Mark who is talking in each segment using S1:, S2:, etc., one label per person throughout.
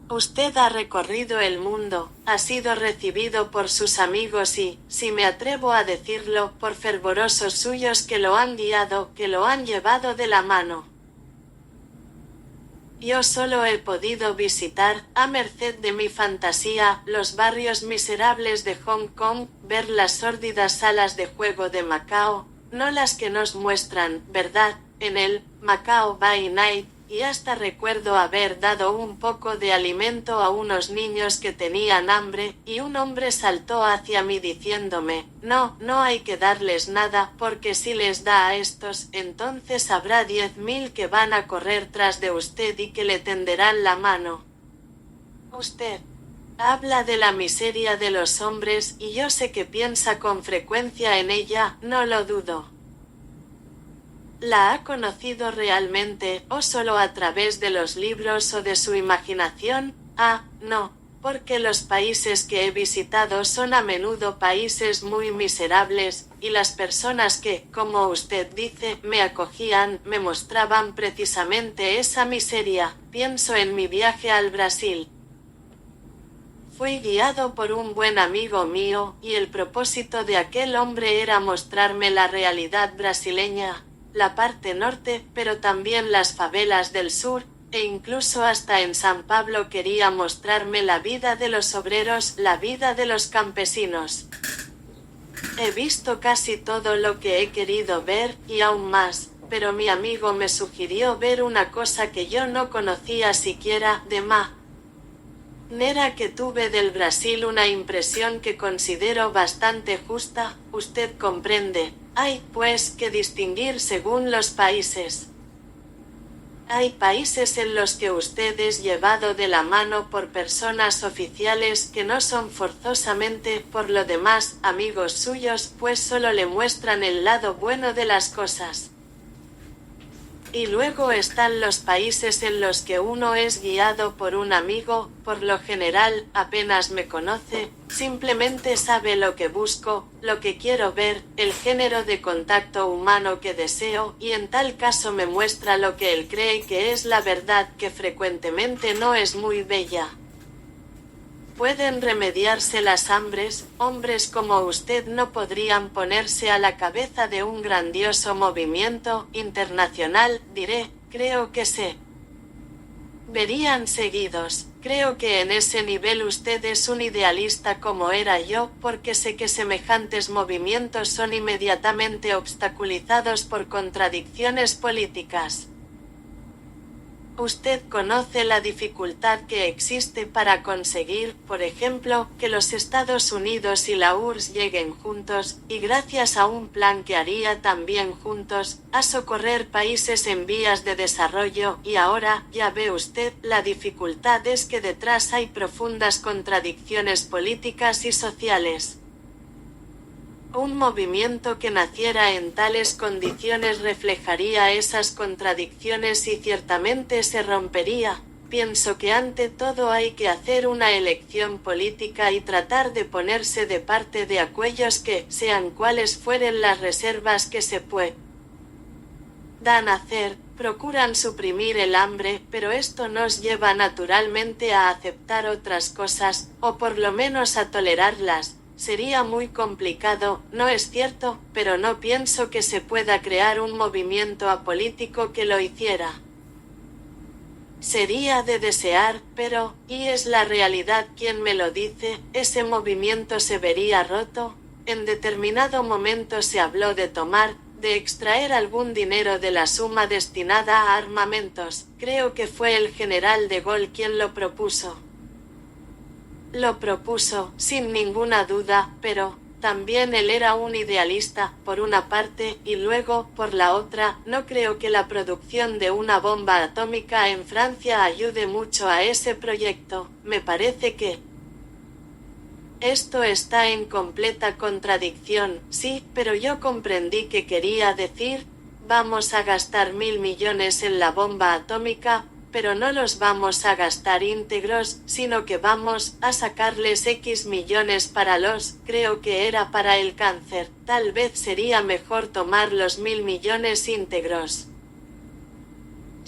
S1: Usted ha recorrido el mundo, ha sido recibido por sus amigos y, si me atrevo a decirlo, por fervorosos suyos que lo han guiado, que lo han llevado de la mano. Yo solo he podido visitar, a merced de mi fantasía, los barrios miserables de Hong Kong, ver las sórdidas salas de juego de Macao, no las que nos muestran, ¿verdad?, en el Macao by Night, y hasta recuerdo haber dado un poco de alimento a unos niños que tenían hambre, y un hombre saltó hacia mí diciéndome, no hay que darles nada, porque si les da a estos, entonces habrá 10.000 que van a correr tras de usted y que le tenderán la mano. Usted habla de la miseria de los hombres, y yo sé que piensa con frecuencia en ella, no lo dudo. ¿La ha conocido realmente, o solo a través de los libros o de su imaginación? No, porque los países que he visitado son a menudo países muy miserables, y las personas que, como usted dice, me acogían, me mostraban precisamente esa miseria. Pienso en mi viaje al Brasil. Fui guiado por un buen amigo mío, y el propósito de aquel hombre era mostrarme la realidad brasileña, la parte norte, pero también las favelas del sur, e incluso hasta en San Pablo quería mostrarme la vida de los obreros, la vida de los campesinos. He visto casi todo lo que he querido ver, y aún más, pero mi amigo me sugirió ver una cosa que yo no conocía siquiera, de manera que tuve del Brasil una impresión que considero bastante justa. Usted comprende. Hay, pues, que distinguir según los países. Hay países en los que usted es llevado de la mano por personas oficiales que no son forzosamente, por lo demás, amigos suyos, pues solo le muestran el lado bueno de las cosas. Y luego están los países en los que uno es guiado por un amigo, por lo general, apenas me conoce, simplemente sabe lo que busco, lo que quiero ver, el género de contacto humano que deseo, y en tal caso me muestra lo que él cree que es la verdad, que frecuentemente no es muy bella. ¿Pueden remediarse las hambres? Hombres como usted no podrían ponerse a la cabeza de un grandioso movimiento internacional, diré, creo que se verían seguidos. Creo que en ese nivel usted es un idealista como era yo, porque sé que semejantes movimientos son inmediatamente obstaculizados por contradicciones políticas. Usted conoce la dificultad que existe para conseguir, por ejemplo, que los Estados Unidos y la URSS lleguen juntos, y gracias a un plan que haría también juntos, a socorrer países en vías de desarrollo, y ahora, ya ve usted, la dificultad es que detrás hay profundas contradicciones políticas y sociales. Un movimiento que naciera en tales condiciones reflejaría esas contradicciones y ciertamente se rompería. Pienso que ante todo hay que hacer una elección política y tratar de ponerse de parte de aquellos que, sean cuales fueren las reservas que se puedan hacer, procuran suprimir el hambre, pero esto nos lleva naturalmente a aceptar otras cosas, o por lo menos a tolerarlas. Sería muy complicado, no es cierto, pero no pienso que se pueda crear un movimiento apolítico que lo hiciera. Sería de desear, pero, y es la realidad quien me lo dice, ese movimiento se vería roto. En determinado momento se habló de de extraer algún dinero de la suma destinada a armamentos. Creo que fue el general de Gaulle quien lo propuso. Lo propuso, sin ninguna duda, pero también él era un idealista, por una parte, y luego, por la otra, no creo que la producción de una bomba atómica en Francia ayude mucho a ese proyecto. Me parece que esto está en completa contradicción, sí, pero yo comprendí que quería decir, vamos a gastar 1.000 millones en la bomba atómica, pero no los vamos a gastar íntegros, sino que vamos a sacarles X millones creo que era para el cáncer, tal vez sería mejor tomar los 1.000 millones íntegros.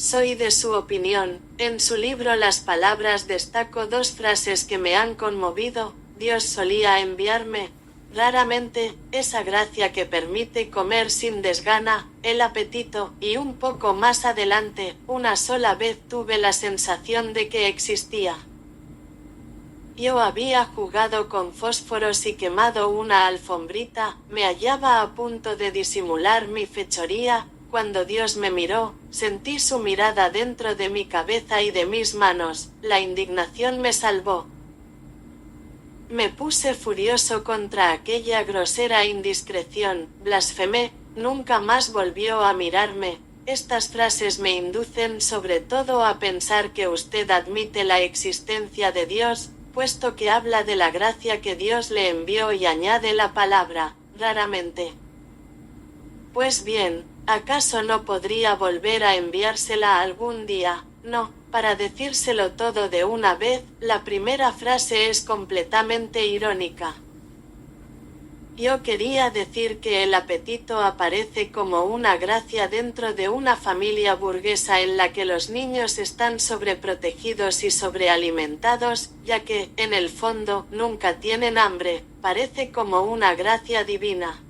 S1: Soy de su opinión. En su libro Las Palabras destaco 2 frases que me han conmovido. Dios solía enviarme, raramente, esa gracia que permite comer sin desgana, el apetito, y un poco más adelante, una sola vez tuve la sensación de que existía. Yo había jugado con fósforos y quemado una alfombrita, me hallaba a punto de disimular mi fechoría, cuando Dios me miró, sentí su mirada dentro de mi cabeza y de mis manos, la indignación me salvó. Me puse furioso contra aquella grosera indiscreción, blasfemé, nunca más volvió a mirarme. Estas frases me inducen sobre todo a pensar que usted admite la existencia de Dios, puesto que habla de la gracia que Dios le envió y añade la palabra, raramente. Pues bien, ¿acaso no podría volver a enviársela algún día? No, para decírselo todo de una vez, la primera frase es completamente irónica. Yo quería decir que el apetito aparece como una gracia dentro de una familia burguesa en la que los niños están sobreprotegidos y sobrealimentados, ya que, en el fondo, nunca tienen hambre, parece como una gracia divina.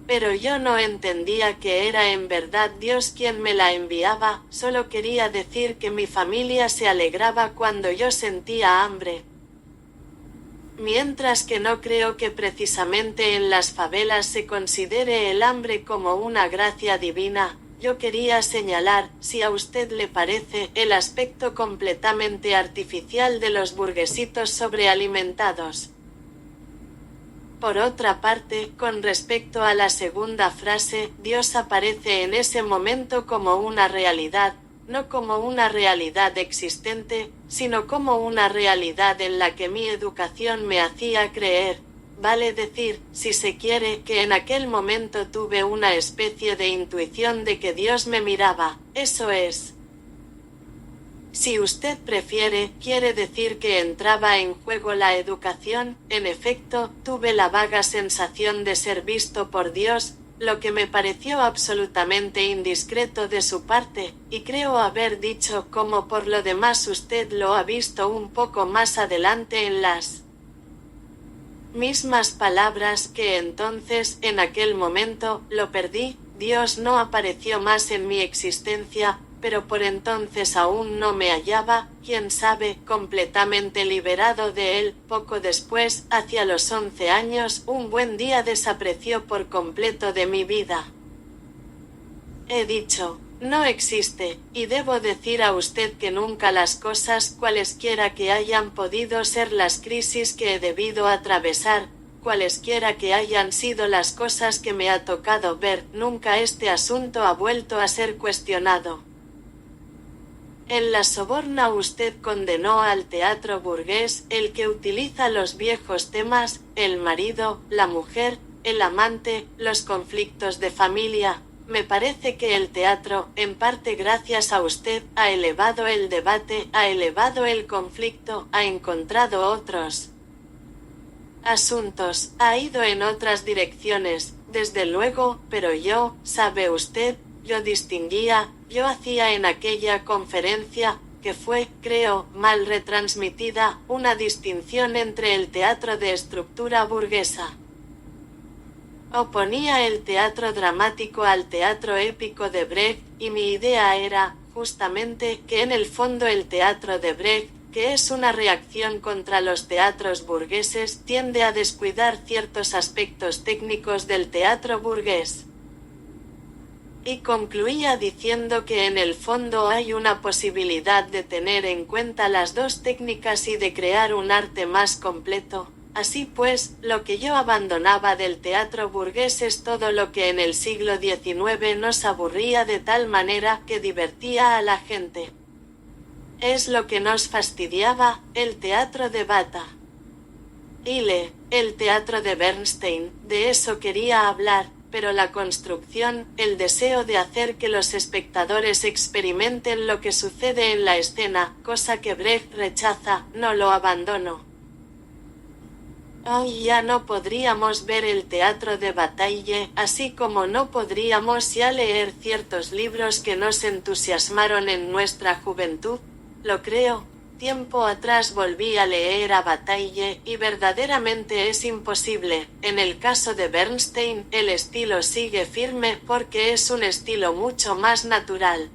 S1: Pero yo no entendía que era en verdad Dios quien me la enviaba, solo quería decir que mi familia se alegraba cuando yo sentía hambre. Mientras que no creo que precisamente en las favelas se considere el hambre como una gracia divina, yo quería señalar, si a usted le parece, el aspecto completamente artificial de los burguesitos sobrealimentados. Por otra parte, con respecto a la segunda frase, Dios aparece en ese momento como una realidad, no como una realidad existente, sino como una realidad en la que mi educación me hacía creer, vale decir, si se quiere, que en aquel momento tuve una especie de intuición de que Dios me miraba, eso es. Si usted prefiere, quiere decir que entraba en juego la educación, en efecto, tuve la vaga sensación de ser visto por Dios, lo que me pareció absolutamente indiscreto de su parte, y creo haber dicho como por lo demás usted lo ha visto un poco más adelante en las mismas palabras que entonces, en aquel momento, lo perdí, Dios no apareció más en mi existencia, pero por entonces aún no me hallaba, quién sabe, completamente liberado de él. Poco después, hacia los 11 años, un buen día desapareció por completo de mi vida. He dicho, no existe, y debo decir a usted que nunca las cosas, cualesquiera que hayan podido ser las crisis que he debido atravesar, cualesquiera que hayan sido las cosas que me ha tocado ver, nunca este asunto ha vuelto a ser cuestionado. En la Soborna usted condenó al teatro burgués, el que utiliza los viejos temas, el marido, la mujer, el amante, los conflictos de familia. Me parece que el teatro, en parte gracias a usted, ha elevado el debate, ha elevado el conflicto, ha encontrado otros asuntos, ha ido en otras direcciones, desde luego, pero yo, sabe usted, yo distinguía, yo hacía en aquella conferencia, que fue, creo, mal retransmitida, una distinción entre el teatro de estructura burguesa. Oponía el teatro dramático al teatro épico de Brecht, y mi idea era, justamente, que en el fondo el teatro de Brecht, que es una reacción contra los teatros burgueses, tiende a descuidar ciertos aspectos técnicos del teatro burgués. Y concluía diciendo que en el fondo hay una posibilidad de tener en cuenta las dos técnicas y de crear un arte más completo. Así pues, lo que yo abandonaba del teatro burgués es todo lo que en el siglo XIX nos aburría de tal manera que divertía a la gente. Es lo que nos fastidiaba, el teatro de Bata. El teatro de Bernstein, de eso quería hablar, pero la construcción, el deseo de hacer que los espectadores experimenten lo que sucede en la escena, cosa que Brecht rechaza, no lo abandono. Hoy ya no podríamos ver el teatro de Bataille, así como no podríamos ya leer ciertos libros que nos entusiasmaron en nuestra juventud. Lo creo. Tiempo atrás volví a leer a Bataille y verdaderamente es imposible. En el caso de Bernstein, el estilo sigue firme porque es un estilo mucho más natural.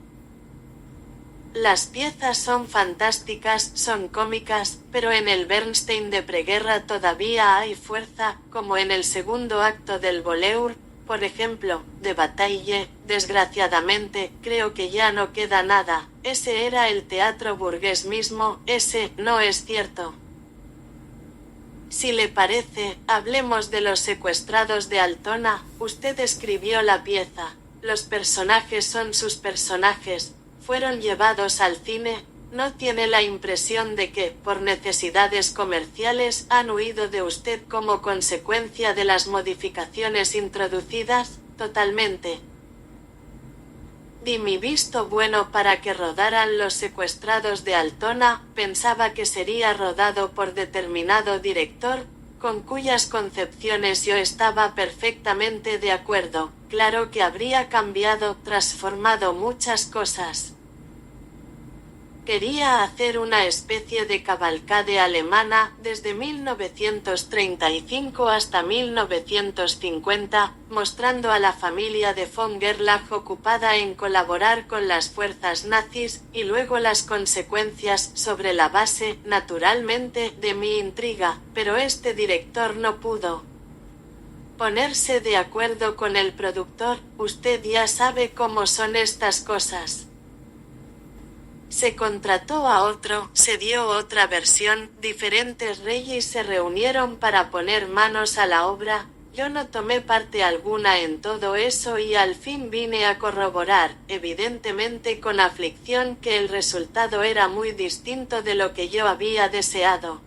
S1: Las piezas son fantásticas, son cómicas, pero en el Bernstein de preguerra todavía hay fuerza, como en el segundo acto del Voleur, por ejemplo, de Bataille. Desgraciadamente, creo que ya no queda nada. Ese era el teatro burgués mismo, ese no es cierto. Si le parece, hablemos de Los secuestrados de Altona. Usted escribió la pieza. Los personajes son sus personajes. Fueron llevados al cine. ¿No tiene la impresión de que, por necesidades comerciales, han huido de usted como consecuencia de las modificaciones introducidas? Totalmente. Di mi visto bueno para que rodaran Los secuestrados de Altona. Pensaba que sería rodado por determinado director, con cuyas concepciones yo estaba perfectamente de acuerdo. Claro que habría cambiado, transformado muchas cosas. Quería hacer una especie de cavalcade alemana, desde 1935 hasta 1950, mostrando a la familia de von Gerlach ocupada en colaborar con las fuerzas nazis, y luego las consecuencias, sobre la base, naturalmente, de mi intriga, pero este director no pudo ponerse de acuerdo con el productor. Usted ya sabe cómo son estas cosas. Se contrató a otro, se dio otra versión, diferentes reyes se reunieron para poner manos a la obra. Yo no tomé parte alguna en todo eso y al fin vine a corroborar, evidentemente con aflicción, que el resultado era muy distinto de lo que yo había deseado.